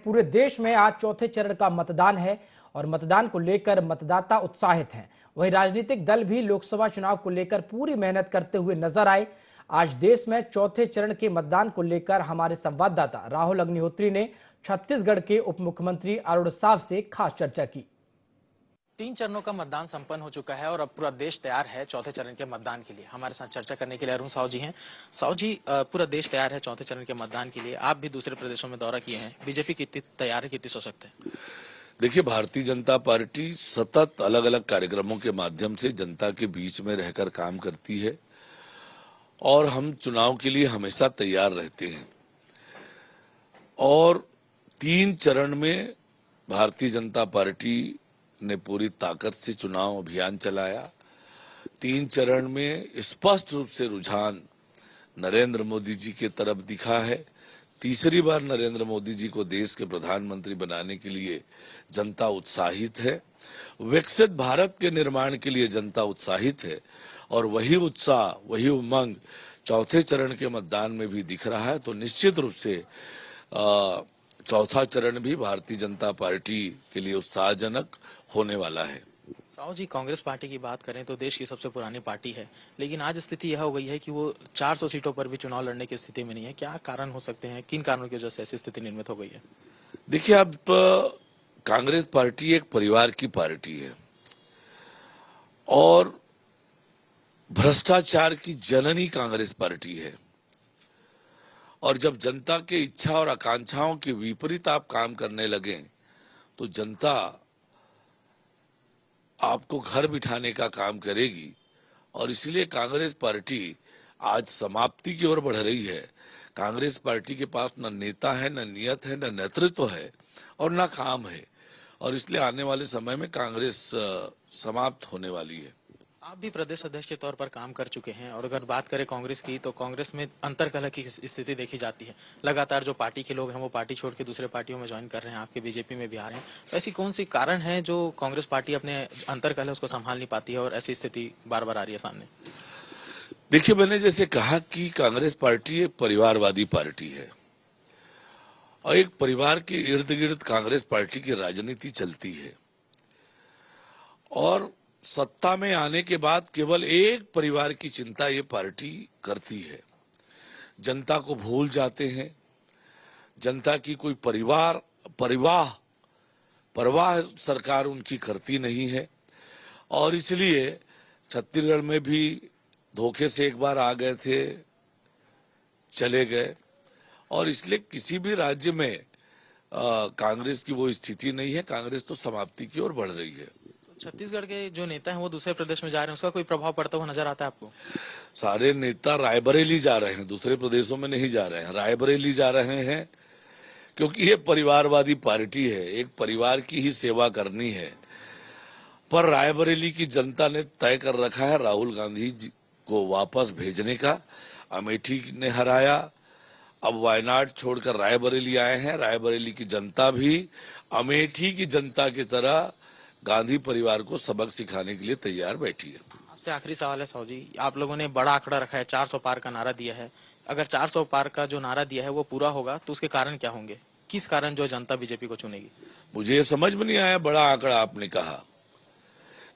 पूरे देश में आज चौथे चरण का मतदान है और मतदान को लेकर मतदाता उत्साहित हैं। वहीं राजनीतिक दल भी लोकसभा चुनाव को लेकर पूरी मेहनत करते हुए नजर आए। आज देश में चौथे चरण के मतदान को लेकर हमारे संवाददाता राहुल अग्निहोत्री ने छत्तीसगढ़ के उप मुख्यमंत्री अरुण साव से खास चर्चा की। 3 चरणों का मतदान संपन्न हो चुका है और अब पूरा देश तैयार है चौथे चरण के मतदान के लिए। हमारे साथ चर्चा करने के लिए अरुण साव जी हैं। साव जी, पूरा देश तैयार है चौथे चरण के मतदान के लिए। आप भी दूसरे प्रदेशों में दौरा किए हैं। बीजेपी कितनी तैयार है, कितनी सशक्त है? देखिए, भारतीय जनता पार्टी सतत अलग अलग कार्यक्रमों के माध्यम से जनता के बीच में रहकर काम करती है और हम चुनाव के लिए हमेशा तैयार रहते हैं। और 3 चरण में भारतीय जनता पार्टी ने पूरी ताकत से चुनाव अभियान चलाया। 3 चरण में स्पष्ट रूप से रुझान नरेंद्र मोदी जी के तरफ दिखा है। तीसरी बार नरेंद्र मोदी जी को देश के प्रधानमंत्री बनाने के लिए जनता उत्साहित है। विकसित भारत के निर्माण के लिए जनता उत्साहित है और वही उत्साह, वही उमंग चौथे चरण के मतदान में भी दिख रहा है। तो निश्चित रूप से चौथा चरण भी भारतीय जनता पार्टी के लिए उत्साहजनक होने वाला है। साव जी, कांग्रेस पार्टी की बात करें तो देश की सबसे पुरानी पार्टी है, लेकिन आज स्थिति यह हो गई है कि वो 400 सीटों पर भी चुनाव लड़ने की स्थिति में नहीं है। क्या कारण हो सकते हैं, किन कारणों की वजह से ऐसी स्थिति निर्मित हो गई है? देखिए, अब कांग्रेस पार्टी एक परिवार की पार्टी है और भ्रष्टाचार की जननी कांग्रेस पार्टी है। और जब जनता के इच्छा और आकांक्षाओं के विपरीत आप काम करने लगे तो जनता आपको घर बिठाने का काम करेगी और इसलिए कांग्रेस पार्टी आज समाप्ति की ओर बढ़ रही है। कांग्रेस पार्टी के पास न नेता है, न नियत है, न नेतृत्व है और न काम है और इसलिए आने वाले समय में कांग्रेस समाप्त होने वाली है। आप भी प्रदेश अध्यक्ष के तौर पर काम कर चुके हैं और अगर बात करें कांग्रेस की तो कांग्रेस में अंतर्कलह की स्थिति देखी जाती है। लगातार जो पार्टी के लोग हैं वो पार्टी छोड़ के दूसरे पार्टियों में ज्वाइन कर रहे हैं, आपके बीजेपी में भी आ रहे हैं। तो ऐसी कौन सी कारण है जो कांग्रेस पार्टी अपने अंतर्कलह उसको संभाल नहीं पाती है और ऐसी स्थिति बार बार आ रही है सामने? देखिए, मैंने जैसे कहा कि कांग्रेस पार्टी एक परिवारवादी पार्टी है और एक परिवार के इर्द गिर्द कांग्रेस पार्टी की राजनीति चलती है और सत्ता में आने के बाद केवल एक परिवार की चिंता ये पार्टी करती है। जनता को भूल जाते हैं। जनता की कोई परवाह सरकार उनकी करती नहीं है और इसलिए छत्तीसगढ़ में भी धोखे से एक बार आ गए थे, चले गए और इसलिए किसी भी राज्य में कांग्रेस की वो स्थिति नहीं है। कांग्रेस तो समाप्ति की ओर बढ़ रही है। छत्तीसगढ़ के जो नेता हैं वो दूसरे प्रदेश में जा रहे हैं, उसका कोई प्रभाव पड़ता हुआ नजर आता है आपको? सारे नेता रायबरेली जा रहे हैं, दूसरे प्रदेशों में नहीं जा रहे हैं। रायबरेली जा रहे हैं क्योंकि ये परिवारवादी पार्टी है, एक परिवार की ही सेवा करनी है। पर रायबरेली की जनता ने तय कर रखा है राहुल गांधी जी को वापस भेजने का। अमेठी ने हराया, अब वायनाड छोड़कर रायबरेली आए हैं। रायबरेली की जनता भी अमेठी की जनता की तरह गांधी परिवार को सबक सिखाने के लिए तैयार बैठी है। आपसे आखिरी सवाल है साव जी, आप लोगों ने बड़ा आंकड़ा रखा है, 400 पार का नारा दिया है। अगर 400 पार का जो नारा दिया है वो पूरा होगा तो उसके कारण क्या होंगे? किस कारण जो जनता बीजेपी को चुनेगी? मुझे समझ में नहीं आया, बड़ा आंकड़ा आपने कहा।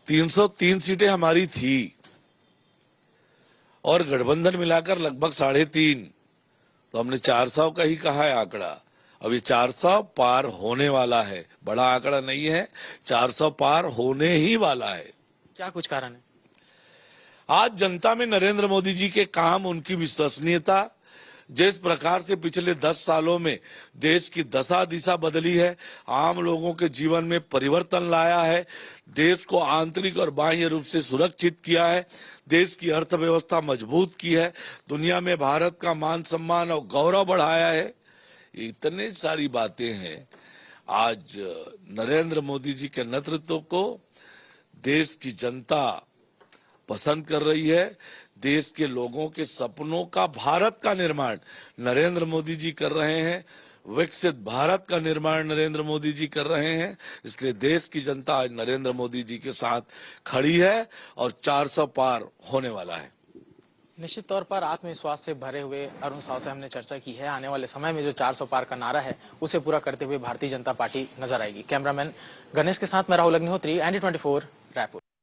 303 सीटें हमारी थी और गठबंधन मिलाकर लगभग 3.5, तो हमने 400 का ही कहा है आंकड़ा। अभी 400 पार होने वाला है, बड़ा आंकड़ा नहीं है, 400 पार होने ही वाला है। क्या कुछ कारण है? आज जनता में नरेंद्र मोदी जी के काम, उनकी विश्वसनीयता, जिस प्रकार से पिछले 10 सालों में देश की दशा दिशा बदली है, आम लोगों के जीवन में परिवर्तन लाया है, देश को आंतरिक और बाह्य रूप से सुरक्षित किया है, देश की अर्थव्यवस्था मजबूत की है, दुनिया में भारत का मान सम्मान और गौरव बढ़ाया है। इतने सारी बातें हैं। आज नरेंद्र मोदी जी के नेतृत्व को देश की जनता पसंद कर रही है। देश के लोगों के सपनों का भारत का निर्माण नरेंद्र मोदी जी कर रहे हैं। विकसित भारत का निर्माण नरेंद्र मोदी जी कर रहे हैं। इसलिए देश की जनता आज नरेंद्र मोदी जी के साथ खड़ी है और 400 पार होने वाला है। निश्चित तौर पर आत्मविश्वास से भरे हुए अरुण साव से हमने चर्चा की है। आने वाले समय में जो 400 पार का नारा है उसे पूरा करते हुए भारतीय जनता पार्टी नजर आएगी। कैमरामैन गणेश के साथ मैं राहुल अग्निहोत्री, ND24 रायपुर।